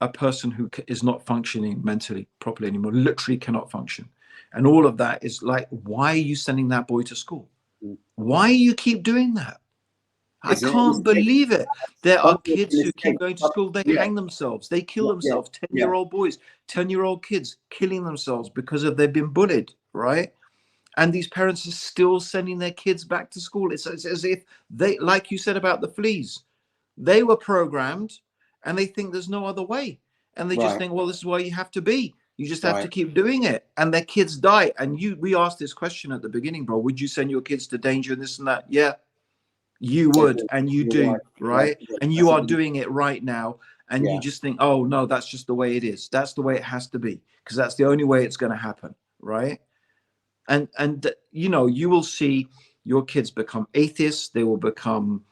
a person who is not functioning mentally properly anymore, literally cannot function. And all of that is like, why are you sending that boy to school? Why you keep doing that? I can't believe it. There are kids who keep going to school, they hang themselves, they kill themselves, 10-year-old boys, 10-year-old kids killing themselves because of they've been bullied, right? And these parents are still sending their kids back to school. It's as if they, like you said about the fleas, they were programmed and they think there's no other way. And they just think, well, this is why you have to be. You just have to keep doing it. And their kids die. And we asked this question at the beginning, bro. Would you send your kids to danger and this and that? Yeah, you would. And you do, right? And you are doing it right now. And you just think, oh, no, that's just the way it is. That's the way it has to be. Because that's the only way it's going to happen, right? And you know, you will see your kids become atheists. They will become,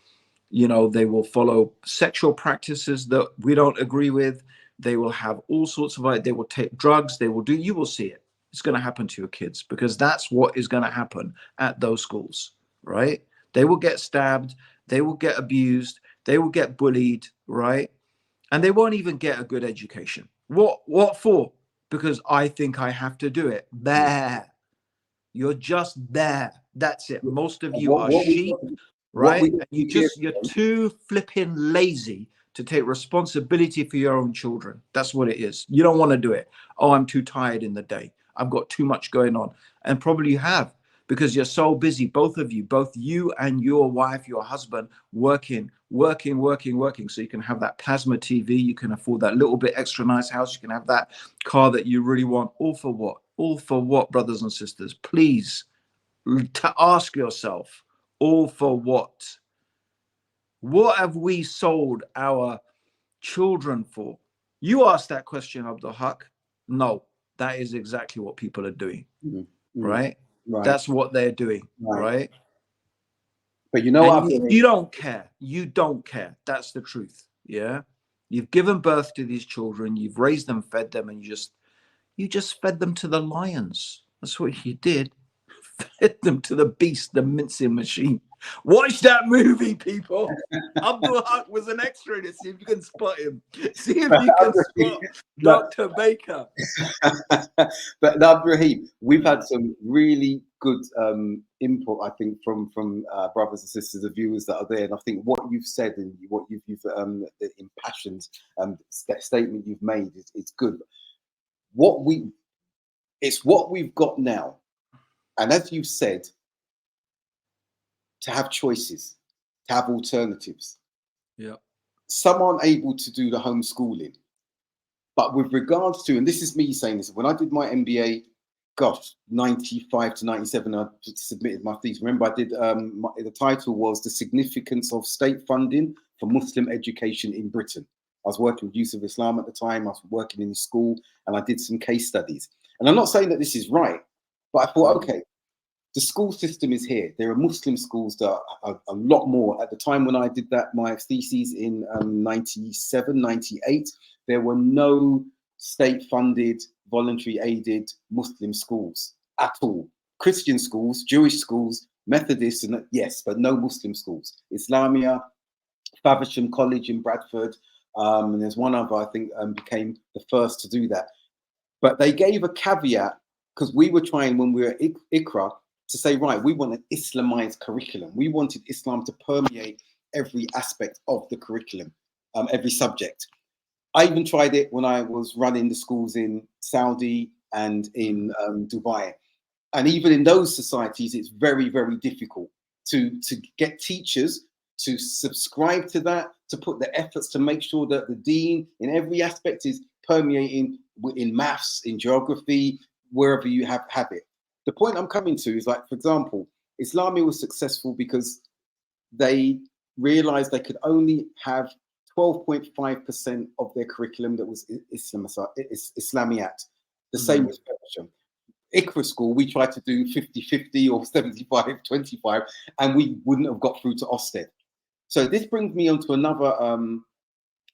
you know, they will follow sexual practices that we don't agree with. They will have all sorts of, they will take drugs. They will do, you will see it. It's going to happen to your kids because that's what is going to happen at those schools, right? They will get stabbed. They will get abused. They will get bullied, right? And they won't even get a good education. What for? Because I think I have to do it. There. You're just there. That's it. Most of you are sheep, right? And you're too flipping lazy to take responsibility for your own children. That's what it is. You don't want to do it. Oh, I'm too tired in the day. I've got too much going on. And probably you have, because you're so busy, both of you, both you and your wife, your husband, working. So you can have that plasma TV, you can afford that little bit extra nice house, you can have that car that you really want. All for what? All for what, brothers and sisters? Please to ask yourself, all for what? What have we sold our children for? You asked that question, Abdul Haqq. No, that is exactly what people are doing, right? That's what they're doing, right? But you know what? You don't care. You don't care. That's the truth. Yeah. You've given birth to these children. You've raised them, fed them, and you just fed them to the lions. That's what you did. Fed them to the beast, the mincing machine. Watch that movie, people. Abdul Haqq was an extra in it. See if you can spot him. See if you can spot Dr. Baker. But Abdurraheem, we've had some really good input, I think, from brothers and sisters, the viewers that are there. And I think what you've said and what you've the impassioned statement you've made is good. It's what we've got now. And as you've said, to have choices, to have alternatives. Yeah. Some aren't able to do the homeschooling. But with regards to, and this is me saying this, when I did my MBA, gosh, 95 to 97, I submitted my thesis. Remember, I did, the title was The Significance of State Funding for Muslim Education in Britain. I was working with Youth of Islam at the time. I was working in school and I did some case studies. And I'm not saying that this is right, but I thought, okay, the school system is here. There are Muslim schools that are a lot more. At the time when I did that, my thesis in 97, 98, there were no state-funded, voluntary aided Muslim schools at all. Christian schools, Jewish schools, Methodist, and yes, but no Muslim schools. Islamia, Faversham College in Bradford, and there's one other, I think, became the first to do that. But they gave a caveat, because we were trying when we were at ICRA to say, right, we want an Islamized curriculum. We wanted Islam to permeate every aspect of the curriculum, every subject. I even tried it when I was running the schools in Saudi and in Dubai. And even in those societies, it's very, very difficult to get teachers to subscribe to that, to put the efforts to make sure that the deen in every aspect is permeating in maths, in geography, wherever you have it. The point I'm coming to is, like, for example, Islamia was successful because they realized they could only have 12.5% of their curriculum that was Islamiyat. The same with Persian. ICRA school, we tried to do 50-50 or 75-25, and we wouldn't have got through to Ofsted. So this brings me on to another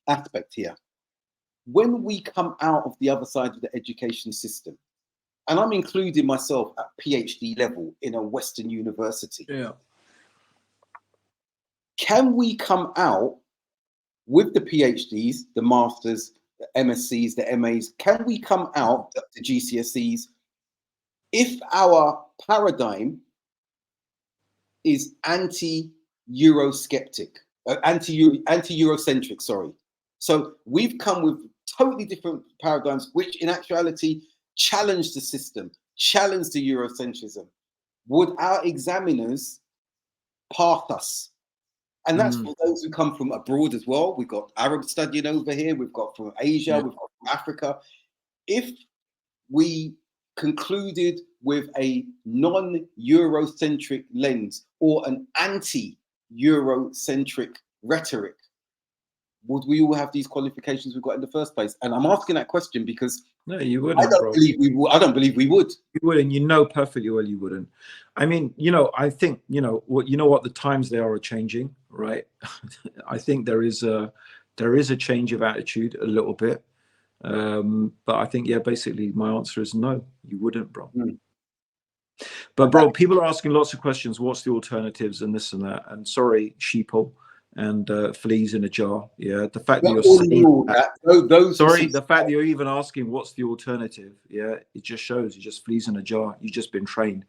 aspect here. When we come out of the other side of the education system, and I'm including myself at PhD level in a Western university. Yeah. Can we come out with the PhDs, the masters, the MSCs, the MAs, can we come out the GCSEs if our paradigm is anti-Eurocentric, anti-Eurocentric, sorry. So we've come with totally different paradigms, which in actuality challenge the system, challenge the Eurocentrism. Would our examiners pass us? And that's for those who come from abroad as well. We've got Arab studying over here. We've got from Asia. We've got from Africa. If we concluded with a non-Eurocentric lens or an anti-Eurocentric rhetoric, would we all have these qualifications we've got in the first place? And I'm asking that question because no, you wouldn't, I don't bro. believe we would. I don't believe we would. You wouldn't. You know perfectly well you wouldn't. I mean, I think what the times they are changing, right? I think there is a change of attitude a little bit. But I think, basically my answer is no, you wouldn't, bro. But bro, people are asking lots of questions. What's the alternatives and this and that? And sorry, sheeple and fleas in a jar. Yeah, the fact that you're saying the fact that you're even asking what's the alternative, it just shows you just fleas in a jar. You've just been trained.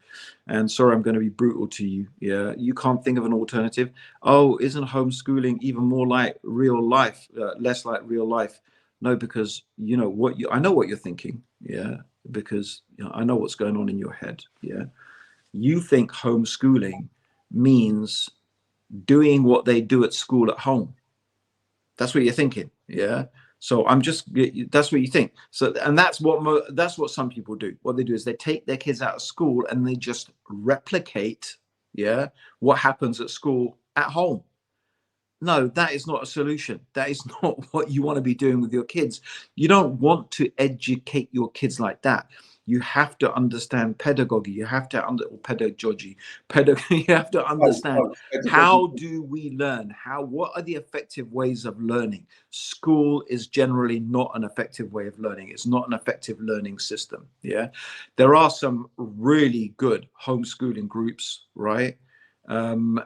And sorry, I'm going to be brutal to you. Yeah, you can't think of an alternative. Oh, isn't homeschooling even more like real life, less like real life? No, because I know what you're thinking. Yeah, because I know what's going on in your head. Yeah, you think homeschooling means doing what they do at school at home. That's what you're thinking. Yeah. So that's what you think. So, and that's what some people do. What they do is they take their kids out of school and they just replicate, what happens at school at home. No, that is not a solution. That is not what you want to be doing with your kids. You don't want to educate your kids like that. You have to understand pedagogy. You have to pedagogy. You have to understand how do we learn? What are the effective ways of learning? School is generally not an effective way of learning. It's not an effective learning system. Yeah, there are some really good homeschooling groups, right? And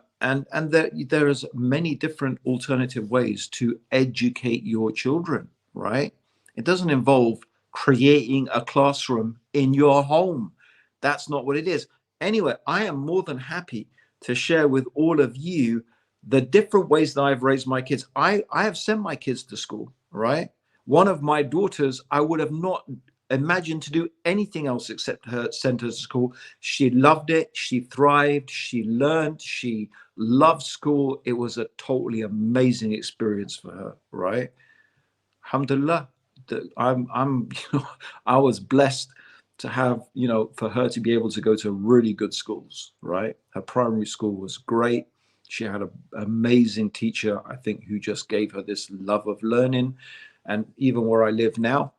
there is many different alternative ways to educate your children, right? It doesn't involve creating a classroom in your home. That's not what it is. Anyway, I am more than happy to share with all of you the different ways that I've raised my kids. I have sent my kids to school, right? One of my daughters, I would have not imagined to do anything else except send her to school. She loved it. She thrived. She learned. She loved school. It was a totally amazing experience for her, right? Alhamdulillah. I was blessed to have, for her to be able to go to really good schools, right? Her primary school was great. She had an amazing teacher, I think, who just gave her this love of learning. And even where I live now,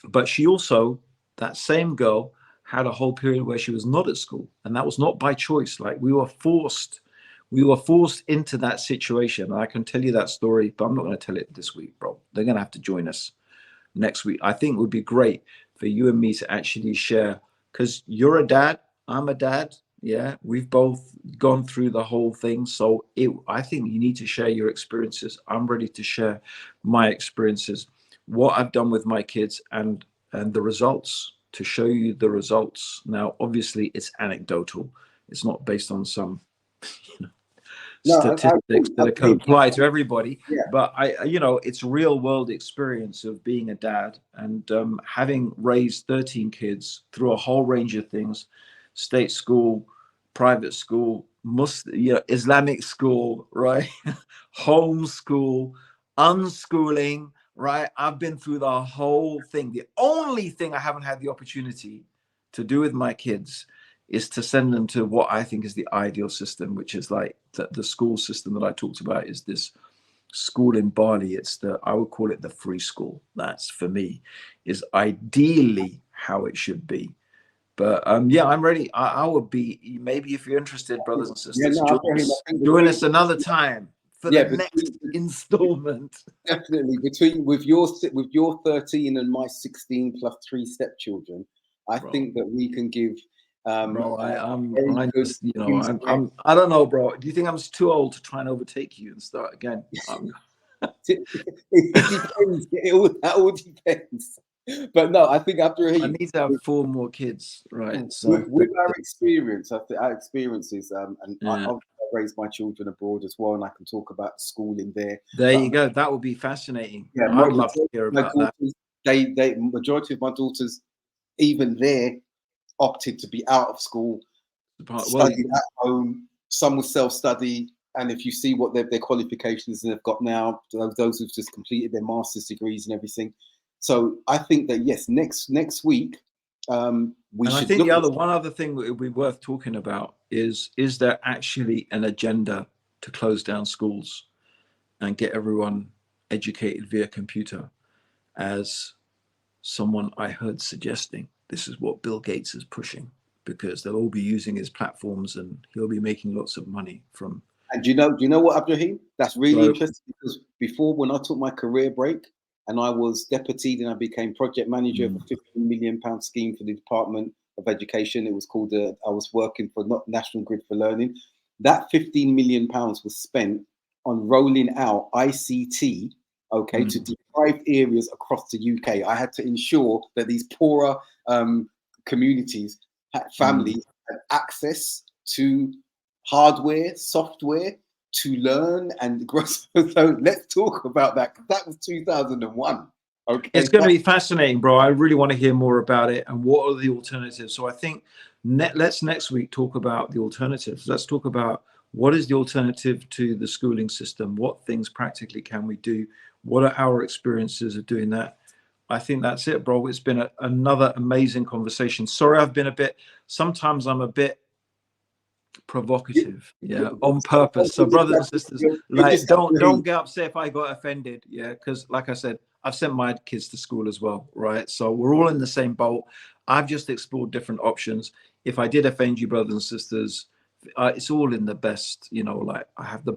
but she also, that same girl, had a whole period where she was not at school, and that was not by choice. Like we were forced into that situation. And I can tell you that story, but I'm not going to tell it this week, bro. They're going to have to join us next week. I think it would be great for you and me to actually share, because you're a dad, I'm a dad. Yeah, we've both gone through the whole thing. So I think you need to share your experiences. I'm ready to share my experiences, what I've done with my kids, and the results, to show you the results. Now, obviously, it's anecdotal. It's not based on some statistics that can apply to everybody. Yeah. But it's real world experience of being a dad and having raised 13 kids through a whole range of things: state school, private school, Islamic school, right? Homeschool, unschooling, right? I've been through the whole thing. The only thing I haven't had the opportunity to do with my kids is to send them to what I think is the ideal system, which is like the school system that I talked about is this school in Bali. I would call it the free school. That's, for me, is ideally how it should be. But I'm ready. I would be, maybe if you're interested, brothers and sisters, join us another time for the next installment. Definitely, with your 13 and my 16 plus 3 stepchildren, I think that we can give. Bro, I don't know, bro. Do you think I'm too old to try and overtake you and start again? It depends. That all depends. But no, I think after I need to have 4 more kids, right? So with our experience, I think our experiences, and yeah. I raised my children abroad as well, and I can talk about schooling there. There you go. That would be fascinating. Yeah, I'd love to hear about that. They majority of my daughters, even there, opted to be out of school, studied at home. Some will self-study, and if you see what their qualifications they've got now, those who've just completed their master's degrees and everything. So I think that yes, next week we should. I think one other thing that would be worth talking about is there actually an agenda to close down schools and get everyone educated via computer, as someone I heard suggesting this is what Bill Gates is pushing, because they'll all be using his platforms and he'll be making lots of money from. And do you know what, Abdurraheem? That's really interesting, because before, when I took my career break and I was deputy, and I became project manager of a £15 million scheme for the Department of Education. It was called, I was working for National Grid for Learning. That £15 million was spent on rolling out ICT, to deprived areas across the UK. I had to ensure that these poorer communities, families, had access to hardware, software to learn and grow. So let's talk about that. That was 2001. Okay, it's going to be fascinating, bro. I really want to hear more about it and what are the alternatives. So I think let's next week talk about the alternatives. Let's talk about what is the alternative to the schooling system. What things practically can we do? What are our experiences of doing that? I think that's it, bro. It's been another amazing conversation. Sorry, sometimes I'm a bit provocative, on purpose. So brothers and sisters, like, don't get upset if I got offended, because like I said, I've sent my kids to school as well, right? So we're all in the same boat. I've just explored different options. If I did offend you, brothers and sisters, it's all in the best, like, I have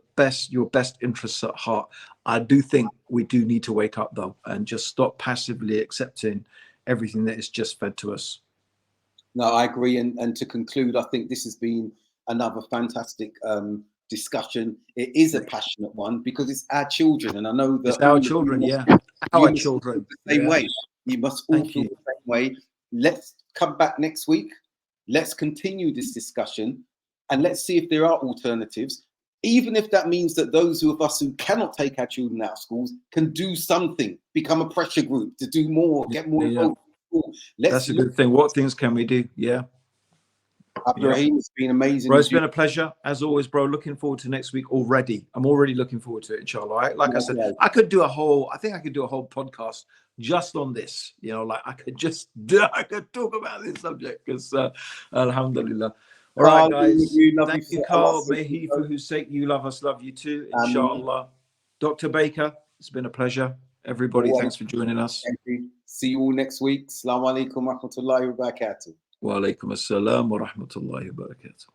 your best interests at heart. I do think we do need to wake up though, and just stop passively accepting everything that is just fed to us. No, I agree. And to conclude, I think this has been another fantastic discussion. It is a passionate one because it's our children, and I know that it's our children, our children. The same way. You must all feel the same way. Let's come back next week. Let's continue this discussion, and let's see if there are alternatives. Even if that means that those of us who cannot take our children out of schools can do something, become a pressure group to do more, get more involved. That's a good thing. What things can we do? Abdurraheem, it's been amazing. Bro, it's been a pleasure as always, bro. Looking forward to next week already. I'm already looking forward to it, inshallah. Like I said, I could do a whole podcast just on this. Like I could talk about this subject because alhamdulillah. All right, guys. Thank you, Carl. May he, for whose sake you love us, love you too, inshallah. Dr. Baker, it's been a pleasure. Everybody, thanks for joining us. Thank you. See you all next week. Assalamu alaikum wa rahmatullahi wa barakatuh. Wa alaikum assalam wa rahmatullahi wa barakatuh.